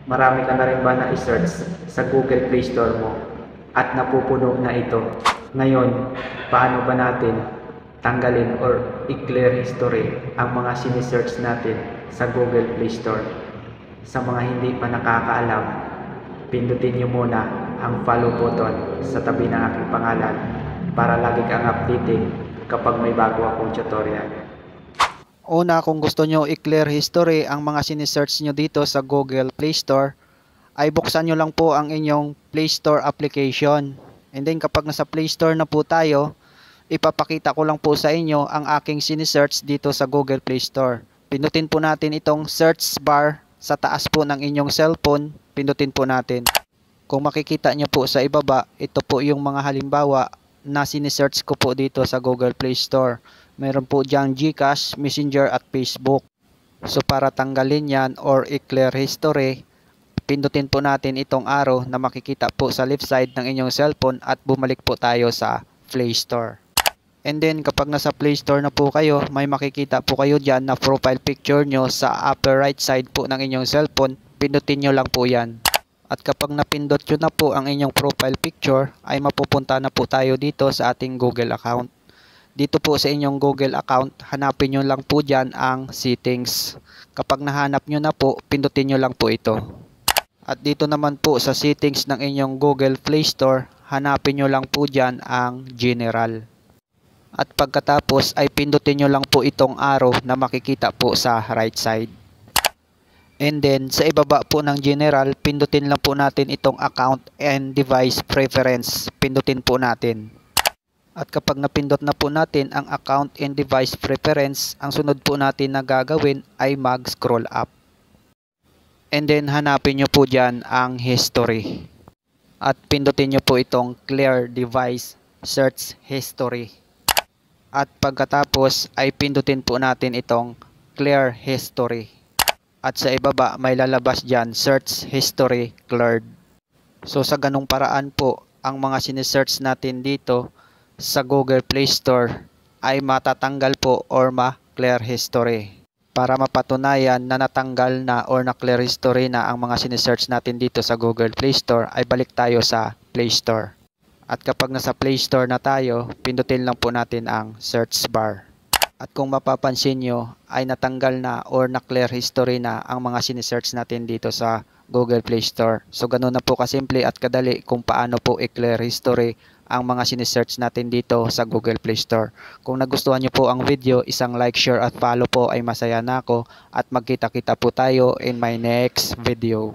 Marami ka na rin ba na-search sa Google Play Store mo at napupuno na ito? Ngayon, paano ba natin tanggalin or i-clear history ang mga sinesearch natin sa Google Play Store? Sa mga hindi pa nakakaalam, pindutin nyo muna ang follow button sa tabi ng aking pangalan para lagi kang updated kapag may bago akong tutorial. Una, kung gusto nyo i-clear history ang mga sinesearch nyo dito sa Google Play Store, ay buksan nyo lang po ang inyong Play Store application. And then kapag nasa Play Store na po tayo, ipapakita ko lang po sa inyo ang aking sinesearch dito sa Google Play Store. Pindutin po natin itong search bar sa taas po ng inyong cellphone. Pindutin po natin. Kung makikita nyo po sa ibaba, ito po yung mga halimbawa na sinesearch ko po dito sa Google Play Store. Meron po diyang GCash, Messenger at Facebook. So para tanggalin yan or i-clear history, pindutin po natin itong arrow na makikita po sa left side ng inyong cellphone at bumalik po tayo sa Play Store. And then kapag nasa Play Store na po kayo, may makikita po kayo dyan na profile picture nyo sa upper right side po ng inyong cellphone. Pindutin nyo lang po yan. At kapag napindot nyo na po ang inyong profile picture, ay mapupunta na po tayo dito sa ating Google account. Dito po sa inyong Google account, hanapin nyo lang po dyan ang settings. Kapag nahanap nyo na po, pindutin nyo lang po ito. At dito naman po sa settings ng inyong Google Play Store, hanapin nyo lang po dyan ang general. At pagkatapos ay pindutin nyo lang po itong arrow na makikita po sa right side. And then sa ibaba po ng general, pindutin lang po natin itong account and device preference. Pindutin po natin. At kapag napindot na po natin ang account and device preference, ang sunod po natin na gagawin ay mag-scroll up. And then hanapin nyo po dyan ang history. At pindutin nyo po itong clear device search history. At pagkatapos ay pindutin po natin itong clear history. At sa ibaba may lalabas dyan search history cleared. So sa ganung paraan po, ang mga sinesearch natin dito sa Google Play Store ay matatanggal po or ma-clear history. Para mapatunayan na natanggal na or na-clear history na ang mga sinesearch natin dito sa Google Play Store, ay balik tayo sa Play Store. At kapag nasa Play Store na tayo, pindutin lang po natin ang search bar. At kung mapapansin nyo, ay natanggal na or na-clear history na ang mga sinesearch natin dito sa Google Play Store. So ganun na po kasimple at kadali kung paano po i-clear history ang mga sinesearch natin dito sa Google Play Store. Kung nagustuhan nyo po ang video, isang like, share at follow po ay masaya na ako at magkita-kita po tayo in my next video.